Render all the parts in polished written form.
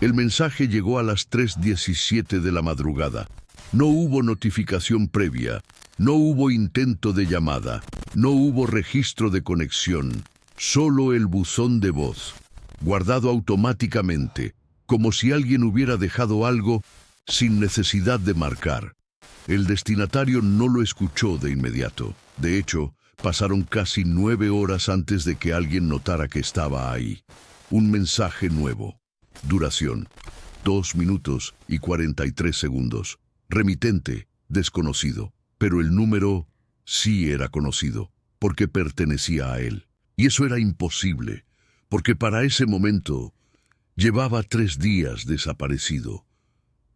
El mensaje llegó a las 3:17 de la madrugada. No hubo notificación previa, no hubo intento de llamada, no hubo registro de conexión, solo el buzón de voz, guardado automáticamente, como si alguien hubiera dejado algo sin necesidad de marcar. El destinatario no lo escuchó de inmediato. De hecho, pasaron casi 9 horas antes de que alguien notara que estaba ahí. Un mensaje nuevo. Duración: 2 minutos y 43 segundos. Remitente: desconocido. Pero el número sí era conocido, porque pertenecía a él. Y eso era imposible, porque para ese momento llevaba 3 días desaparecido.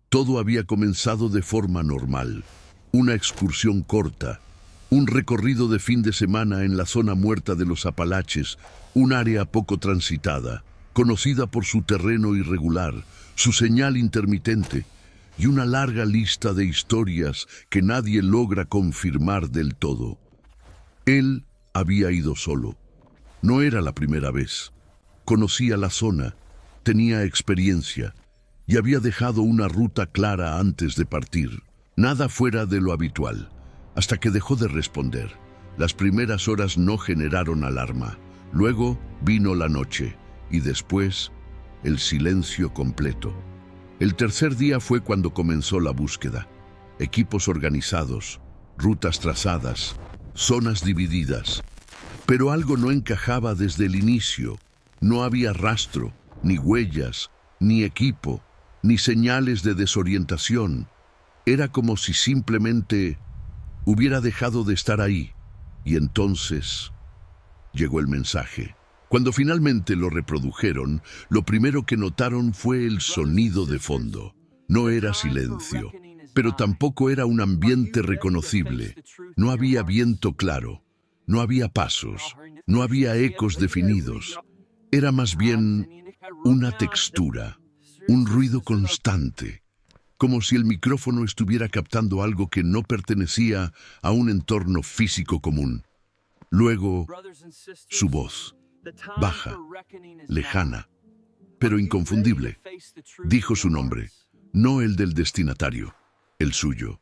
Todo había comenzado de forma normal. Una excursión corta, un recorrido de fin de semana en la zona muerta de los Apalaches, un área poco transitada, conocida por su terreno irregular, su señal intermitente y una larga lista de historias que nadie logra confirmar del todo. Él había ido solo. No era la primera vez. Conocía la zona, tenía experiencia y había dejado una ruta clara antes de partir. Nada fuera de lo habitual, hasta que dejó de responder. Las primeras horas no generaron alarma. Luego vino la noche y después el silencio completo. El tercer día fue cuando comenzó la búsqueda. Equipos organizados, rutas trazadas, zonas divididas. Pero algo no encajaba desde el inicio. No había rastro, ni huellas, ni equipo, ni señales de desorientación. Era como si simplemente hubiera dejado de estar ahí. Y entonces llegó el mensaje. Cuando finalmente lo reprodujeron, lo primero que notaron fue el sonido de fondo. No era silencio, pero tampoco era un ambiente reconocible. No había viento claro, no había pasos, no había ecos definidos. Era más bien una textura, un ruido constante, como si el micrófono estuviera captando algo que no pertenecía a un entorno físico común. Luego, su voz, baja, lejana, pero inconfundible, dijo su nombre, no el del destinatario, el suyo,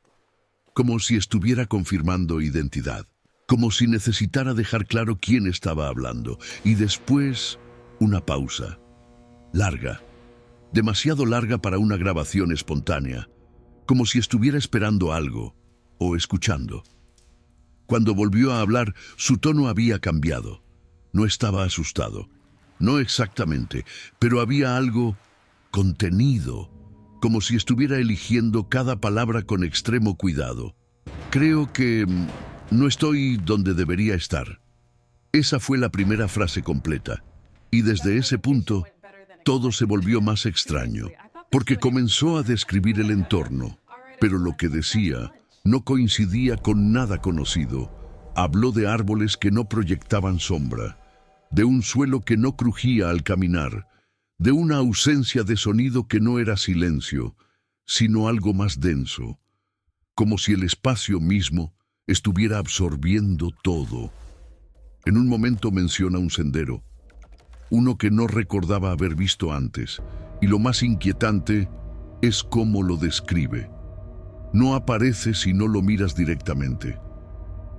como si estuviera confirmando identidad, como si necesitara dejar claro quién estaba hablando. Y después, una pausa, larga, demasiado larga para una grabación espontánea, como si estuviera esperando algo o escuchando. Cuando volvió a hablar, su tono había cambiado. No estaba asustado, no exactamente, pero había algo contenido, como si estuviera eligiendo cada palabra con extremo cuidado. Creo que no estoy donde debería estar. Esa fue la primera frase completa, y desde ese punto todo se volvió más extraño, porque comenzó a describir el entorno, pero lo que decía no coincidía con nada conocido. Habló de árboles que no proyectaban sombra, de un suelo que no crujía al caminar, de una ausencia de sonido que no era silencio, sino algo más denso, como si el espacio mismo estuviera absorbiendo todo. En un momento menciona un sendero, uno que no recordaba haber visto antes, y lo más inquietante es cómo lo describe. No aparece si no lo miras directamente.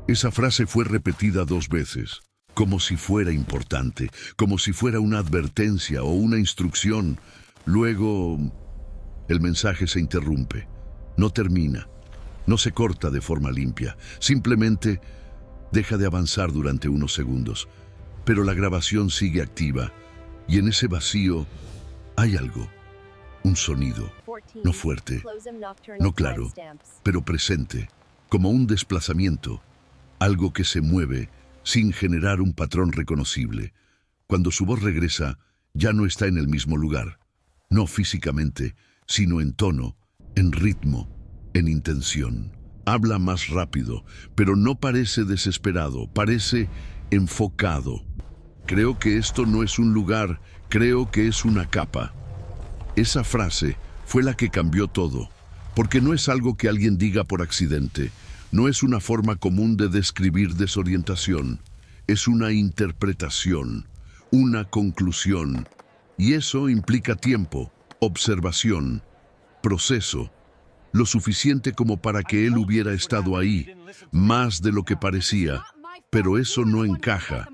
Esa frase fue repetida 2 veces, como si fuera importante, como si fuera una advertencia o una instrucción. Luego, el mensaje se interrumpe, no termina, no se corta de forma limpia, simplemente deja de avanzar durante unos segundos. Pero la grabación sigue activa, y en ese vacío hay algo, un sonido, no fuerte, no claro, pero presente, como un desplazamiento, algo que se mueve sin generar un patrón reconocible. Cuando su voz regresa, ya no está en el mismo lugar, no físicamente, sino en tono, en ritmo, en intención. Habla más rápido, pero no parece desesperado, parece enfocado. Creo que esto no es un lugar, creo que es una capa. Esa frase fue la que cambió todo, porque no es algo que alguien diga por accidente, no es una forma común de describir desorientación, es una interpretación, una conclusión, y eso implica tiempo, observación, proceso, lo suficiente como para que él hubiera estado ahí, más de lo que parecía, pero eso no encaja,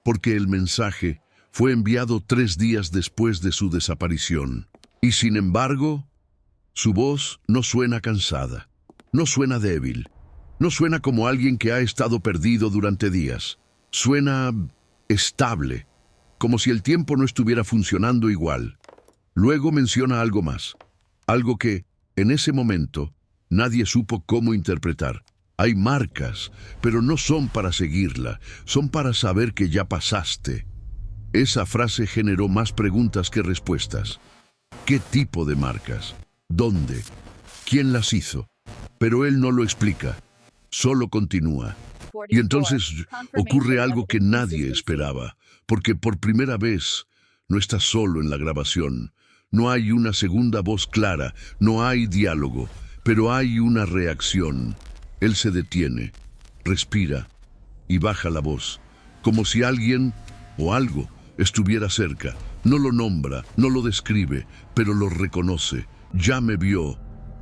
porque el mensaje fue enviado 3 días después de su desaparición. Y sin embargo, su voz no suena cansada, no suena débil, no suena como alguien que ha estado perdido durante días. Suena estable, como si el tiempo no estuviera funcionando igual. Luego menciona algo más, algo que, en ese momento, nadie supo cómo interpretar. Hay marcas, pero no son para seguirla, son para saber que ya pasaste. Esa frase generó más preguntas que respuestas. ¿Qué tipo de marcas? ¿Dónde? ¿Quién las hizo? Pero él no lo explica, solo continúa. Y entonces ocurre algo que nadie esperaba, porque por primera vez no estás solo en la grabación. No hay una segunda voz clara, no hay diálogo, pero hay una reacción. Él se detiene, respira y baja la voz, como si alguien o algo estuviera cerca. No lo nombra, no lo describe, pero lo reconoce. Ya me vio.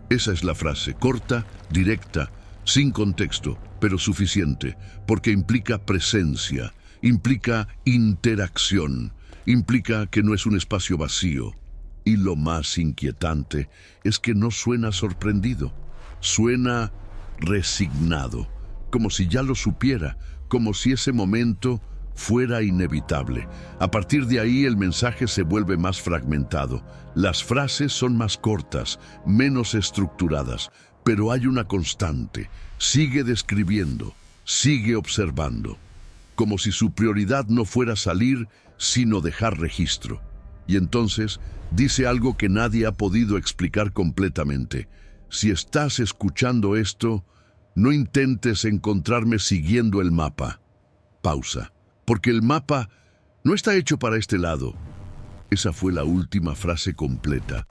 Esa es la frase, corta, directa, sin contexto, pero suficiente, porque implica presencia, implica interacción, implica que no es un espacio vacío. Y lo más inquietante es que no suena sorprendido, suena resignado, como si ya lo supiera, como si ese momento fuera inevitable. A partir de ahí el mensaje se vuelve más fragmentado. Las frases son más cortas, menos estructuradas, pero hay una constante. Sigue describiendo, sigue observando, como si su prioridad no fuera salir, sino dejar registro. Y entonces dice algo que nadie ha podido explicar completamente. Si estás escuchando esto, no intentes encontrarme siguiendo el mapa. Pausa. Porque el mapa no está hecho para este lado. Esa fue la última frase completa.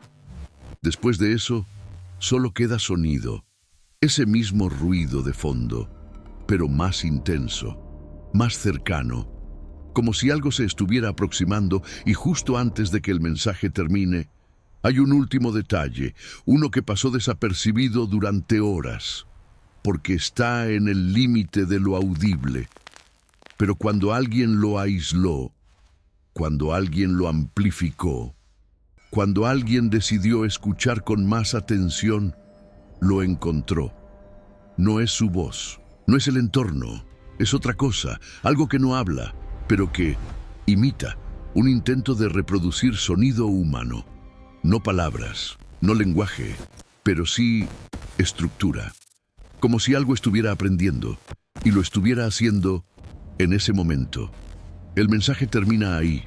Después de eso, solo queda sonido. Ese mismo ruido de fondo, pero más intenso, más cercano, como si algo se estuviera aproximando y justo antes de que el mensaje termine, hay un último detalle, uno que pasó desapercibido durante horas, porque está en el límite de lo audible. Pero cuando alguien lo aisló, cuando alguien lo amplificó, cuando alguien decidió escuchar con más atención, lo encontró. No es su voz, no es el entorno, es otra cosa, algo que no habla, pero que imita, un intento de reproducir sonido humano. No palabras, no lenguaje, pero sí estructura. Como si algo estuviera aprendiendo, y lo estuviera haciendo en ese momento. El mensaje termina ahí,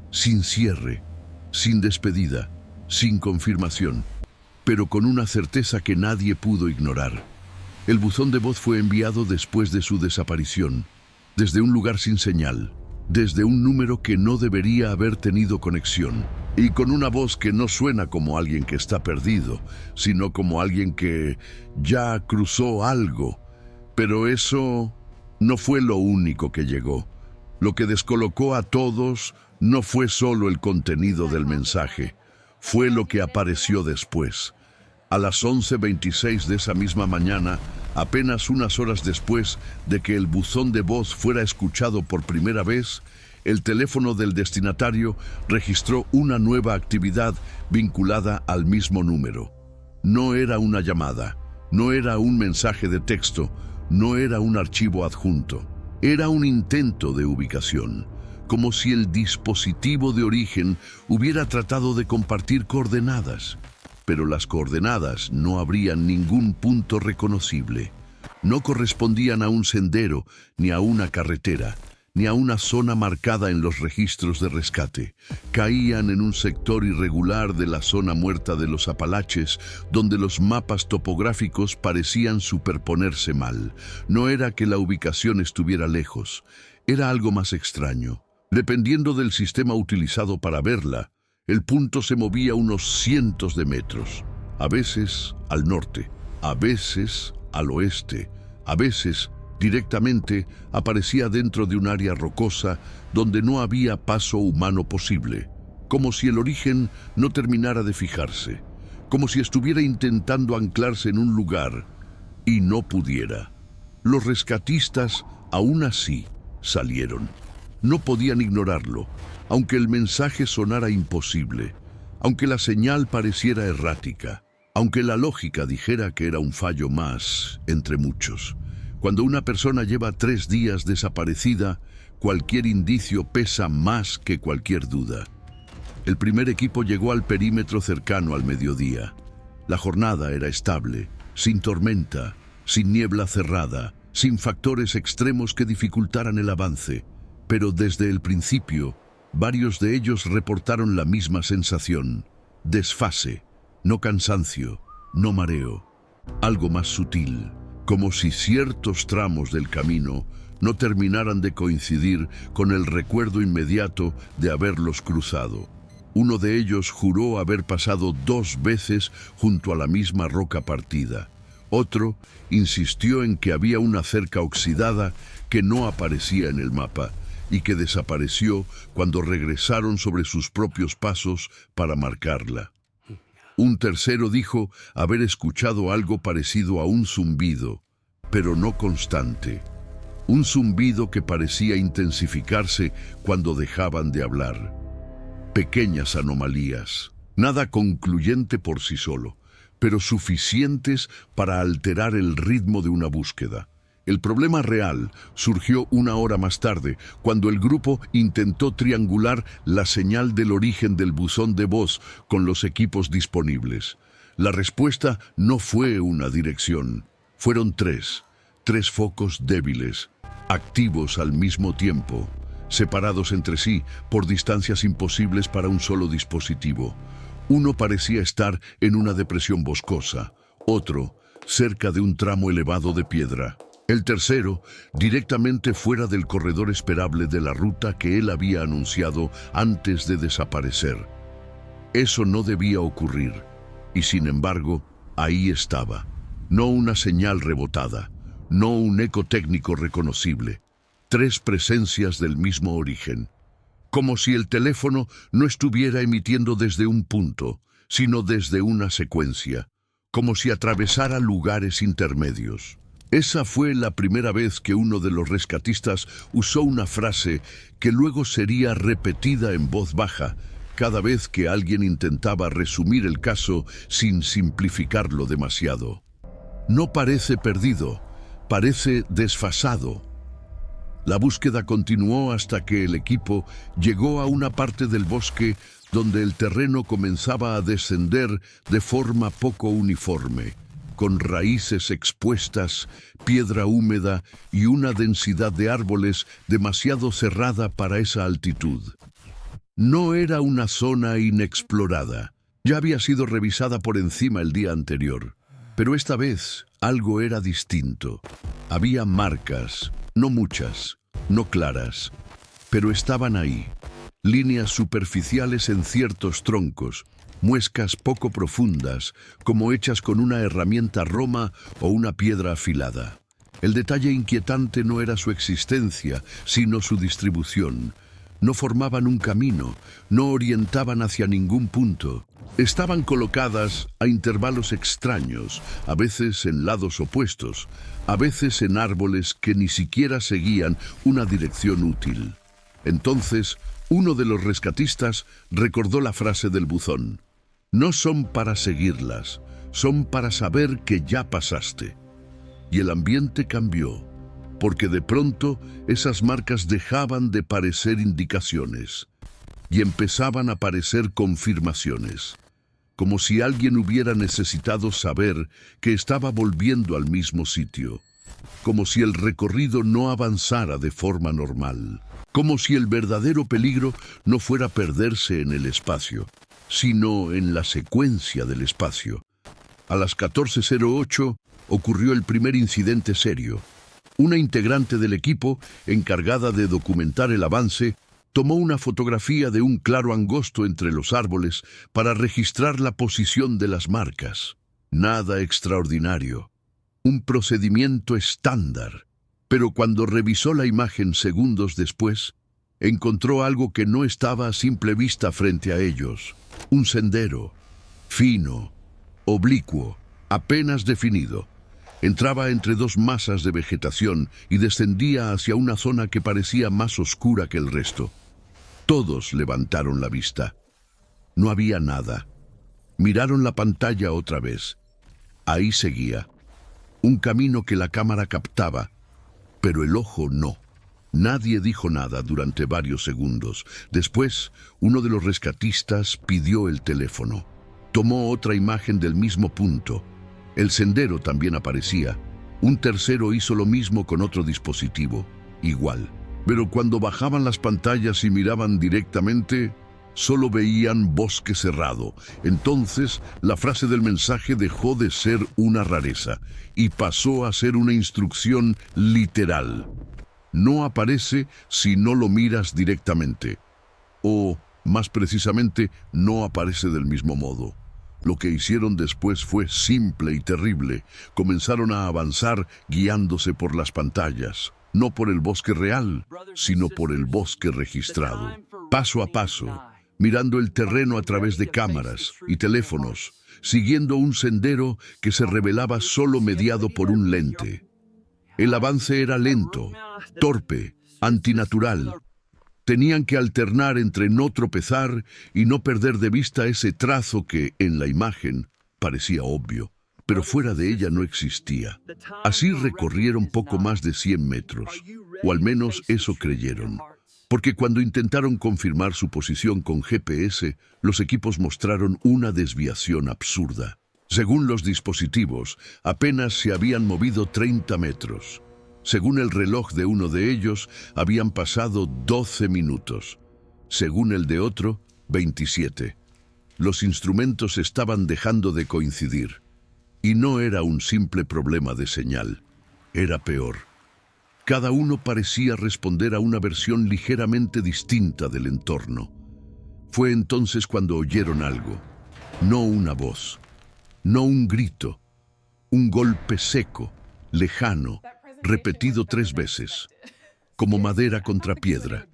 sin cierre, sin despedida, sin confirmación, pero con una certeza que nadie pudo ignorar. El buzón de voz fue enviado después de su desaparición, desde un lugar sin señal, desde un número que no debería haber tenido conexión, y con una voz que no suena como alguien que está perdido, sino como alguien que ya cruzó algo. Pero eso no fue lo único que llegó. Lo que descolocó a todos no fue solo el contenido del mensaje, fue lo que apareció después. A las 11:26 de esa misma mañana, apenas unas horas después de que el buzón de voz fuera escuchado por primera vez, el teléfono del destinatario registró una nueva actividad vinculada al mismo número. No era una llamada, no era un mensaje de texto, no era un archivo adjunto. Era un intento de ubicación, como si el dispositivo de origen hubiera tratado de compartir coordenadas. Pero las coordenadas no abrían ningún punto reconocible. No correspondían a un sendero, ni a una carretera, ni a una zona marcada en los registros de rescate. Caían en un sector irregular de la zona muerta de los Apalaches, donde los mapas topográficos parecían superponerse mal. No era que la ubicación estuviera lejos, era algo más extraño. Dependiendo del sistema utilizado para verla, el punto se movía unos cientos de metros, a veces al norte, a veces al oeste, a veces directamente aparecía dentro de un área rocosa donde no había paso humano posible. como si el origen no terminara de fijarse, como si estuviera intentando anclarse en un lugar y no pudiera. Los rescatistas, aún así, salieron. No podían ignorarlo, aunque el mensaje sonara imposible, aunque la señal pareciera errática, aunque la lógica dijera que era un fallo más entre muchos. Cuando una persona lleva 3 días desaparecida, cualquier indicio pesa más que cualquier duda. El primer equipo llegó al perímetro cercano al mediodía. La jornada era estable, sin tormenta, sin niebla cerrada, sin factores extremos que dificultaran el avance. Pero desde el principio, varios de ellos reportaron la misma sensación: desfase, no cansancio, no mareo. Algo más sutil, como si ciertos tramos del camino no terminaran de coincidir con el recuerdo inmediato de haberlos cruzado. Uno de ellos juró haber pasado 2 veces junto a la misma roca partida. Otro insistió en que había una cerca oxidada que no aparecía en el mapa y que desapareció cuando regresaron sobre sus propios pasos para marcarla. Un tercero dijo haber escuchado algo parecido a un zumbido, pero no constante. Un zumbido que parecía intensificarse cuando dejaban de hablar. Pequeñas anomalías, nada concluyente por sí solo, pero suficientes para alterar el ritmo de una búsqueda. El problema real surgió 1 hora más tarde, cuando el grupo intentó triangular la señal del origen del buzón de voz con los equipos disponibles. La respuesta no fue una dirección, fueron 3 focos débiles, activos al mismo tiempo, separados entre sí por distancias imposibles para un solo dispositivo. Uno parecía estar en una depresión boscosa, otro cerca de un tramo elevado de piedra. El tercero, directamente fuera del corredor esperable de la ruta que él había anunciado antes de desaparecer. Eso no debía ocurrir, y sin embargo, ahí estaba. No una señal rebotada, no un eco técnico reconocible. 3 presencias del mismo origen. Como si el teléfono no estuviera emitiendo desde un punto, sino desde una secuencia. Como si atravesara lugares intermedios. Esa fue la primera vez que uno de los rescatistas usó una frase que luego sería repetida en voz baja cada vez que alguien intentaba resumir el caso sin simplificarlo demasiado. No parece perdido, parece desfasado. La búsqueda continuó hasta que el equipo llegó a una parte del bosque donde el terreno comenzaba a descender de forma poco uniforme, con raíces expuestas, piedra húmeda y una densidad de árboles demasiado cerrada para esa altitud. No era una zona inexplorada. Ya había sido revisada por encima el día anterior. Pero esta vez algo era distinto. Había marcas, no muchas, no claras, pero estaban ahí. Líneas superficiales en ciertos troncos, muescas poco profundas, como hechas con una herramienta roma o una piedra afilada. El detalle inquietante no era su existencia, sino su distribución. No formaban un camino, no orientaban hacia ningún punto. Estaban colocadas a intervalos extraños, a veces en lados opuestos, a veces en árboles que ni siquiera seguían una dirección útil. Entonces, uno de los rescatistas recordó la frase del buzón. No son para seguirlas, son para saber que ya pasaste. Y el ambiente cambió, porque de pronto esas marcas dejaban de parecer indicaciones y empezaban a parecer confirmaciones, como si alguien hubiera necesitado saber que estaba volviendo al mismo sitio, como si el recorrido no avanzara de forma normal, como si el verdadero peligro no fuera perderse en el espacio, sino en la secuencia del espacio. A las 14:08 ocurrió el primer incidente serio. Una integrante del equipo, encargada de documentar el avance, tomó una fotografía de un claro angosto entre los árboles para registrar la posición de las marcas. Nada extraordinario. Un procedimiento estándar. Pero cuando revisó la imagen segundos después, Encontró algo que no estaba a simple vista frente a ellos. Un sendero, fino, oblicuo, apenas definido. Entraba entre dos masas de vegetación y descendía hacia una zona que parecía más oscura que el resto. Todos levantaron la vista. No había nada. Miraron la pantalla otra vez. Ahí seguía. Un camino que la cámara captaba, pero el ojo no. Nadie dijo nada durante varios segundos. Después, uno de los rescatistas pidió el teléfono. Tomó otra imagen del mismo punto. El sendero también aparecía. Un tercero hizo lo mismo con otro dispositivo. Igual. Pero cuando bajaban las pantallas y miraban directamente, solo veían bosque cerrado. Entonces, la frase del mensaje dejó de ser una rareza y pasó a ser una instrucción literal. No aparece si no lo miras directamente. O, más precisamente, no aparece del mismo modo. Lo que hicieron después fue simple y terrible. Comenzaron a avanzar guiándose por las pantallas. No por el bosque real, sino por el bosque registrado. Paso a paso, mirando el terreno a través de cámaras y teléfonos, siguiendo un sendero que se revelaba solo mediado por un lente. El avance era lento, torpe, antinatural. Tenían que alternar entre no tropezar y no perder de vista ese trazo que, en la imagen, parecía obvio, pero fuera de ella no existía. Así recorrieron poco más de 100 metros, o al menos eso creyeron. Porque cuando intentaron confirmar su posición con GPS, los equipos mostraron una desviación absurda. Según los dispositivos, apenas se habían movido 30 metros. Según el reloj de uno de ellos, habían pasado 12 minutos. Según el de otro, 27. Los instrumentos estaban dejando de coincidir. Y no era un simple problema de señal. Era peor. Cada uno parecía responder a una versión ligeramente distinta del entorno. Fue entonces cuando oyeron algo. No una voz. No un grito. Un golpe seco, lejano, repetido 3 veces, como madera contra piedra.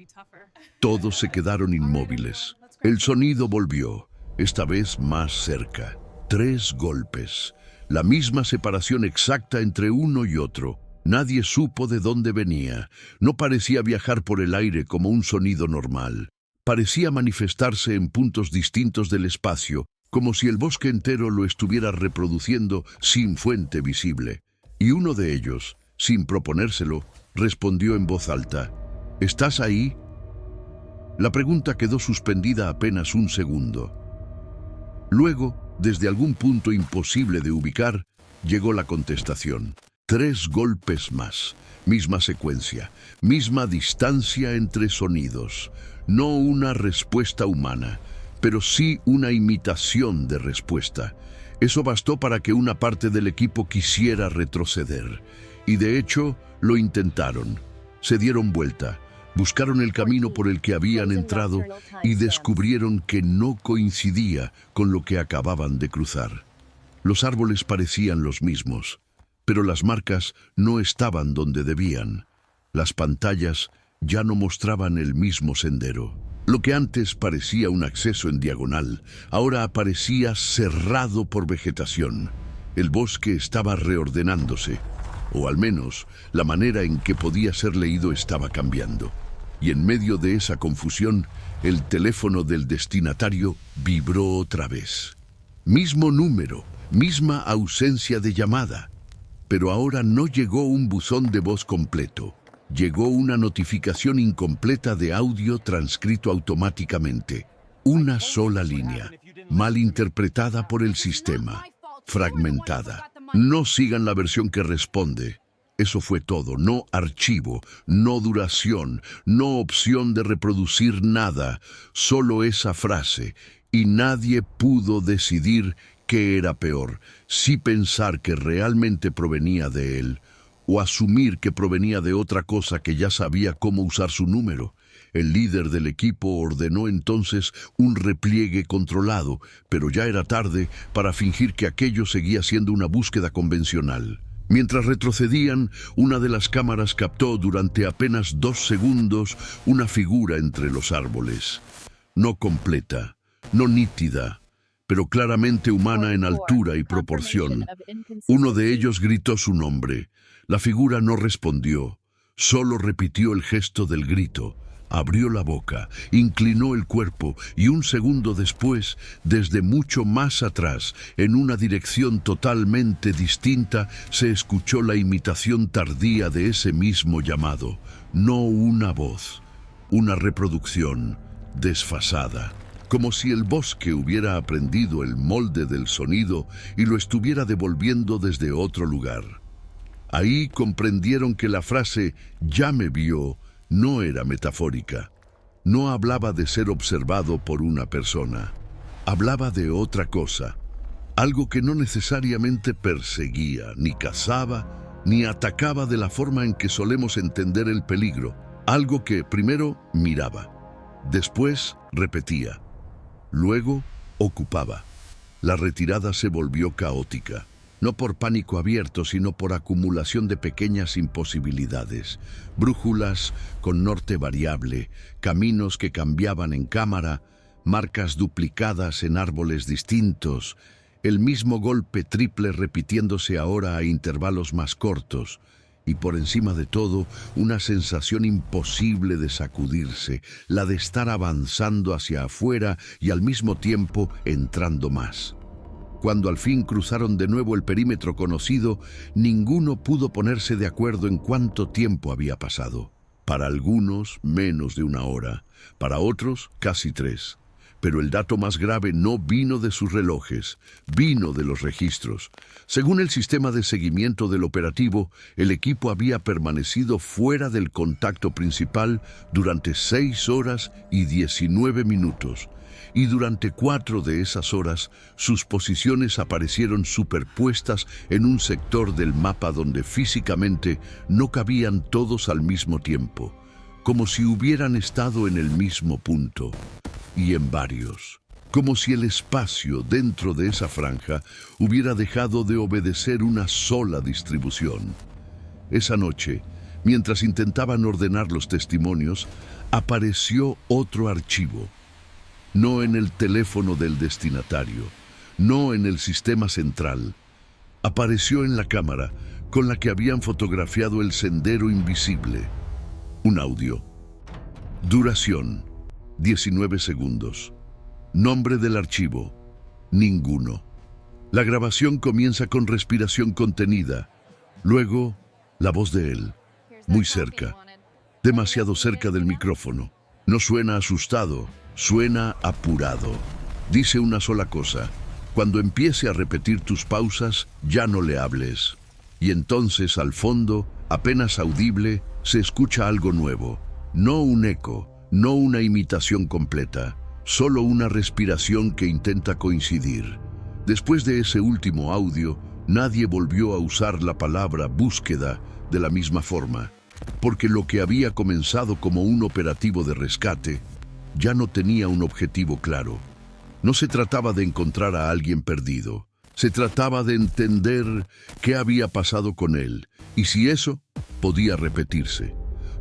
Todos se quedaron inmóviles. El sonido volvió, esta vez más cerca. 3 golpes. La misma separación exacta entre uno y otro. Nadie supo de dónde venía. No parecía viajar por el aire como un sonido normal. Parecía manifestarse en puntos distintos del espacio, como si el bosque entero lo estuviera reproduciendo sin fuente visible. Y uno de ellos, sin proponérselo, respondió en voz alta: ¿Estás ahí? La pregunta quedó suspendida apenas un segundo. Luego, desde algún punto imposible de ubicar, llegó la contestación. 3 golpes más, misma secuencia, misma distancia entre sonidos. No una respuesta humana, pero sí una imitación de respuesta. Eso bastó para que una parte del equipo quisiera retroceder. Y de hecho, lo intentaron. Se dieron vuelta, buscaron el camino por el que habían entrado y descubrieron que no coincidía con lo que acababan de cruzar. Los árboles parecían los mismos, pero las marcas no estaban donde debían. Las pantallas ya no mostraban el mismo sendero. Lo que antes parecía un acceso en diagonal, ahora aparecía cerrado por vegetación. El bosque estaba reordenándose, o al menos la manera en que podía ser leído estaba cambiando. Y en medio de esa confusión, el teléfono del destinatario vibró otra vez. Mismo número, misma ausencia de llamada. Pero ahora no llegó un buzón de voz completo. Llegó una notificación incompleta de audio transcrito automáticamente. Una sola línea, mal interpretada por el sistema, fragmentada. No sigan la versión que responde. Eso fue todo. No archivo, no duración, no opción de reproducir nada. Solo esa frase. Y nadie pudo decidir qué era peor, si pensar que realmente provenía de él, o asumir que provenía de otra cosa que ya sabía cómo usar su número. El líder del equipo ordenó entonces un repliegue controlado, pero ya era tarde para fingir que aquello seguía siendo una búsqueda convencional. Mientras retrocedían, una de las cámaras captó durante apenas 2 segundos una figura entre los árboles. No completa, no nítida, pero claramente humana en altura y proporción. Uno de ellos gritó su nombre. La figura no respondió, solo repitió el gesto del grito. Abrió la boca, inclinó el cuerpo y un segundo después, desde mucho más atrás, en una dirección totalmente distinta, se escuchó la imitación tardía de ese mismo llamado. No una voz, una reproducción desfasada. Como si el bosque hubiera aprendido el molde del sonido y lo estuviera devolviendo desde otro lugar. Ahí comprendieron que la frase «ya me vio» no era metafórica. No hablaba de ser observado por una persona. Hablaba de otra cosa. Algo que no necesariamente perseguía, ni cazaba, ni atacaba de la forma en que solemos entender el peligro. Algo que primero miraba, después repetía, luego ocupaba. La retirada se volvió caótica. No por pánico abierto, sino por acumulación de pequeñas imposibilidades. Brújulas con norte variable, caminos que cambiaban en cámara, marcas duplicadas en árboles distintos, el mismo golpe triple repitiéndose ahora a intervalos más cortos, y por encima de todo, una sensación imposible de sacudirse, la de estar avanzando hacia afuera y al mismo tiempo entrando más. Cuando al fin cruzaron de nuevo el perímetro conocido, ninguno pudo ponerse de acuerdo en cuánto tiempo había pasado. Para algunos, menos de 1 hora. Para otros, casi 3. Pero el dato más grave no vino de sus relojes, vino de los registros. Según el sistema de seguimiento del operativo, el equipo había permanecido fuera del contacto principal durante 6 horas y 19 minutos. Y durante 4 de esas horas, sus posiciones aparecieron superpuestas en un sector del mapa donde físicamente no cabían todos al mismo tiempo, como si hubieran estado en el mismo punto, y en varios, como si el espacio dentro de esa franja hubiera dejado de obedecer una sola distribución. Esa noche, mientras intentaban ordenar los testimonios, apareció otro archivo. No en el teléfono del destinatario, no en el sistema central. Apareció en la cámara con la que habían fotografiado el sendero invisible. Un audio. Duración: 19 segundos. Nombre del archivo: ninguno. La grabación comienza con respiración contenida. Luego, la voz de él, muy cerca, demasiado cerca del micrófono. No suena asustado. Suena apurado. Dice una sola cosa: cuando empiece a repetir tus pausas, ya no le hables. Y entonces, al fondo, apenas audible, se escucha algo nuevo. No un eco, no una imitación completa, solo una respiración que intenta coincidir. Después de ese último audio, nadie volvió a usar la palabra búsqueda de la misma forma, porque lo que había comenzado como un operativo de rescate ya no tenía un objetivo claro. No se trataba de encontrar a alguien perdido. Se trataba de entender qué había pasado con él y si eso podía repetirse.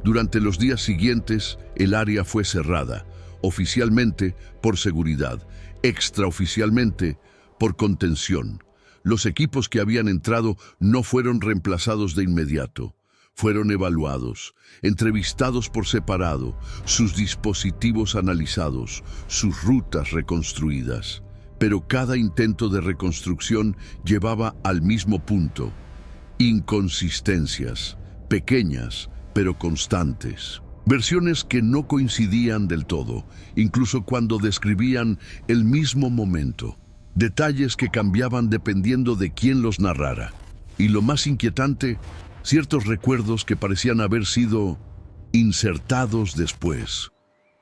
Durante los días siguientes, el área fue cerrada, oficialmente por seguridad, extraoficialmente por contención. Los equipos que habían entrado no fueron reemplazados de inmediato. Fueron evaluados, entrevistados por separado, sus dispositivos analizados, sus rutas reconstruidas. Pero cada intento de reconstrucción llevaba al mismo punto: inconsistencias, pequeñas pero constantes. Versiones que no coincidían del todo, incluso cuando describían el mismo momento. Detalles que cambiaban dependiendo de quién los narrara. Y lo más inquietante, ciertos recuerdos que parecían haber sido insertados después.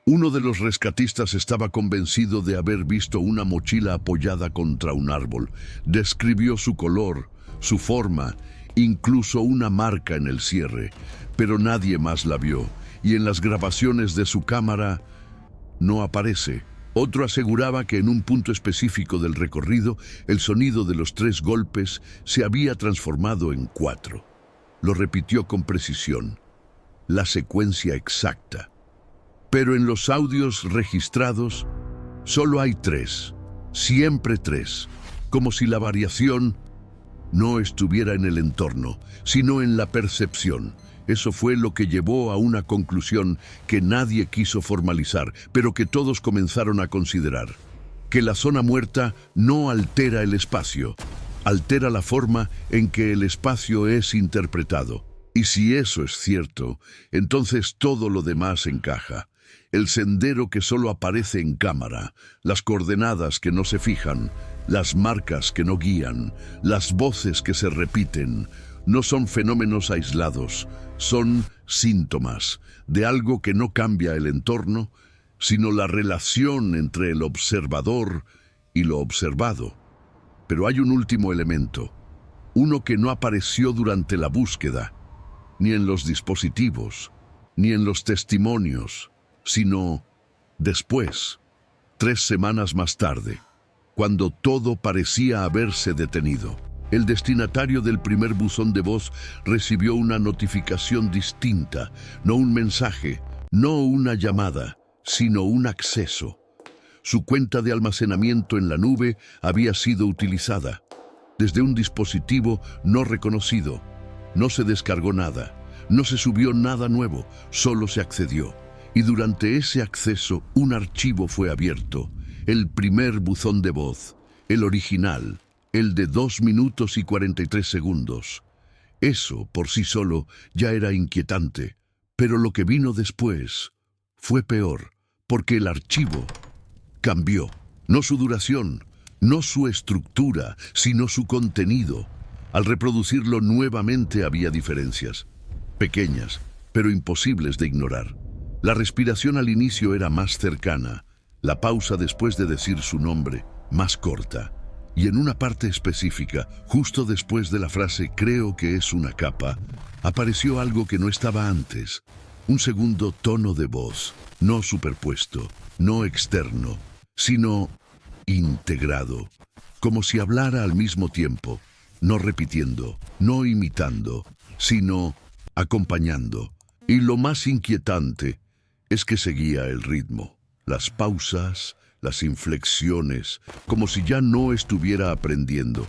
Uno de los rescatistas estaba convencido de haber visto una mochila apoyada contra un árbol. Describió su color, su forma, incluso una marca en el cierre, pero nadie más la vio, y en las grabaciones de su cámara no aparece. Otro aseguraba que en un punto específico del recorrido, el sonido de los 3 golpes se había transformado en 4. Lo repitió con precisión, la secuencia exacta. Pero en los audios registrados, solo hay 3, siempre 3, como si la variación no estuviera en el entorno, sino en la percepción. Eso fue lo que llevó a una conclusión que nadie quiso formalizar, pero que todos comenzaron a considerar: que la zona muerta no altera el espacio, altera la forma en que el espacio es interpretado. Y si eso es cierto, entonces todo lo demás encaja. El sendero que solo aparece en cámara, las coordenadas que no se fijan, las marcas que no guían, las voces que se repiten, no son fenómenos aislados, son síntomas de algo que no cambia el entorno, sino la relación entre el observador y lo observado. Pero hay un último elemento, uno que no apareció durante la búsqueda, ni en los dispositivos, ni en los testimonios, sino después, 3 semanas más tarde, cuando todo parecía haberse detenido. El destinatario del primer buzón de voz recibió una notificación distinta, no un mensaje, no una llamada, sino un acceso. Su cuenta de almacenamiento en la nube había sido utilizada. Desde un dispositivo no reconocido, no se descargó nada, no se subió nada nuevo, solo se accedió. Y durante ese acceso un archivo fue abierto, el primer buzón de voz, el original, el de 2 minutos y 43 segundos. Eso, por sí solo, ya era inquietante, pero lo que vino después fue peor, porque el archivo cambió. No su duración, no su estructura, sino su contenido. Al reproducirlo nuevamente había diferencias, pequeñas, pero imposibles de ignorar. La respiración al inicio era más cercana, la pausa después de decir su nombre, más corta. Y en una parte específica, justo después de la frase "creo que es una capa", apareció algo que no estaba antes. Un segundo tono de voz, no superpuesto, no externo, sino integrado, como si hablara al mismo tiempo, no repitiendo, no imitando, sino acompañando. Y lo más inquietante es que seguía el ritmo, las pausas, las inflexiones, como si ya no estuviera aprendiendo,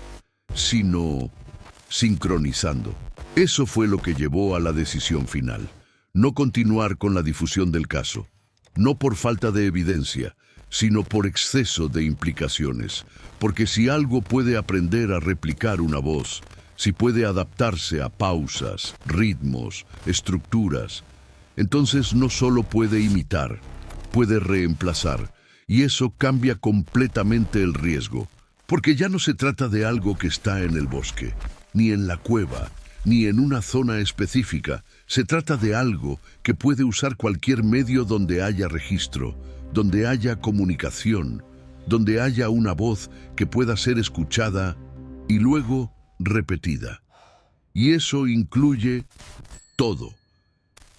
sino sincronizando. Eso fue lo que llevó a la decisión final: no continuar con la difusión del caso, no por falta de evidencia, sino por exceso de implicaciones. Porque si algo puede aprender a replicar una voz, si puede adaptarse a pausas, ritmos, estructuras, entonces no solo puede imitar, puede reemplazar. Y eso cambia completamente el riesgo, porque ya no se trata de algo que está en el bosque, ni en la cueva, ni en una zona específica. Se trata de algo que puede usar cualquier medio donde haya registro, donde haya comunicación, donde haya una voz que pueda ser escuchada y luego repetida. Y eso incluye todo.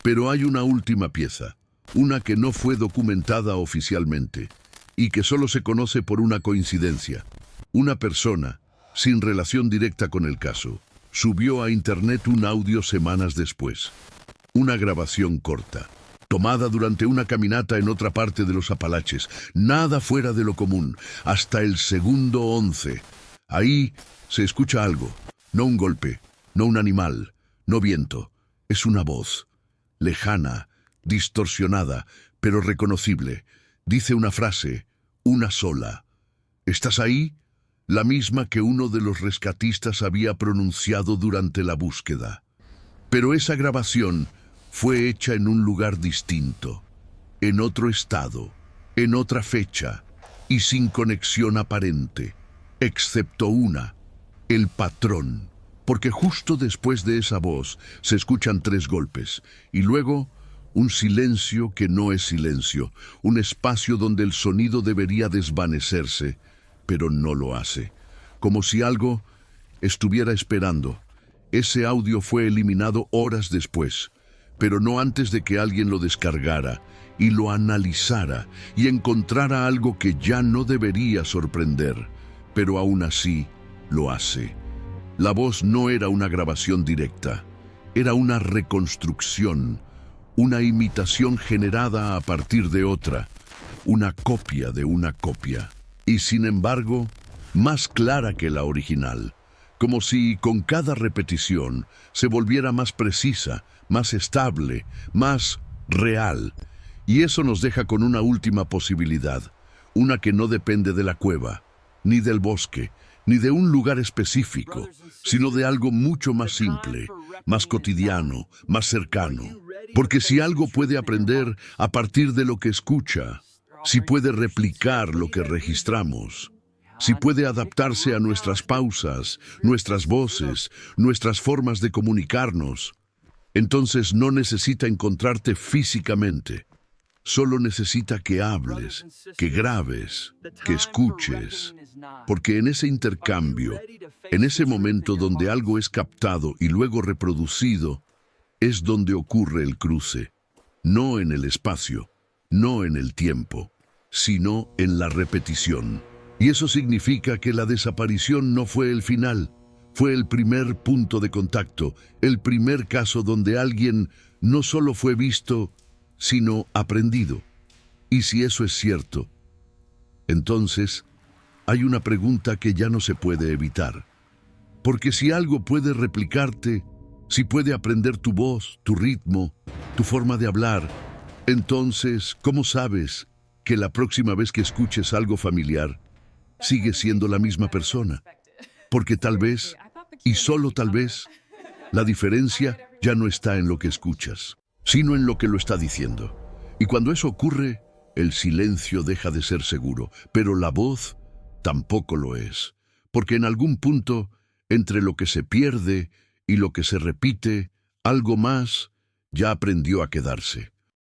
Pero hay una última pieza, una que no fue documentada oficialmente y que solo se conoce por una coincidencia. Una persona, sin relación directa con el caso, subió a internet un audio semanas después. Una grabación corta, tomada durante una caminata en otra parte de los Apalaches, nada fuera de lo común, hasta el segundo 11. Ahí se escucha algo, no un golpe, no un animal, no viento, es una voz, lejana, distorsionada, pero reconocible. Dice una frase, una sola. ¿Estás ahí? La misma que uno de los rescatistas había pronunciado durante la búsqueda. Pero esa grabación fue hecha en un lugar distinto, en otro estado, en otra fecha y sin conexión aparente, excepto una, el patrón. Porque justo después de esa voz se escuchan 3 golpes y luego un silencio que no es silencio, un espacio donde el sonido debería desvanecerse, pero no lo hace, como si algo estuviera esperando. Ese audio fue eliminado horas después, pero no antes de que alguien lo descargara y lo analizara y encontrara algo que ya no debería sorprender, pero aún así lo hace. La voz no era una grabación directa, era una reconstrucción, una imitación generada a partir de otra, una copia de una copia, y sin embargo, más clara que la original, como si con cada repetición se volviera más precisa, más estable, más real. Y eso nos deja con una última posibilidad, una que no depende de la cueva, ni del bosque, ni de un lugar específico, sino de algo mucho más simple, más cotidiano, más cercano. Porque si algo puede aprender a partir de lo que escucha, si puede replicar lo que registramos, si puede adaptarse a nuestras pausas, nuestras voces, nuestras formas de comunicarnos, entonces no necesita encontrarte físicamente. Solo necesita que hables, que grabes, que escuches. Porque en ese intercambio, en ese momento donde algo es captado y luego reproducido, es donde ocurre el cruce. No en el espacio, no en el tiempo, sino en la repetición. Y eso significa que la desaparición no fue el final, fue el primer punto de contacto, el primer caso donde alguien no solo fue visto, sino aprendido. Y si eso es cierto, entonces hay una pregunta que ya no se puede evitar. Porque si algo puede replicarte, si puede aprender tu voz, tu ritmo, tu forma de hablar, entonces, ¿cómo sabes que la próxima vez que escuches algo familiar, sigue siendo la misma persona? Porque tal vez, y solo tal vez, la diferencia ya no está en lo que escuchas, sino en lo que lo está diciendo. Y cuando eso ocurre, el silencio deja de ser seguro, pero la voz tampoco lo es. Porque en algún punto, entre lo que se pierde y lo que se repite, algo más ya aprendió a quedarse.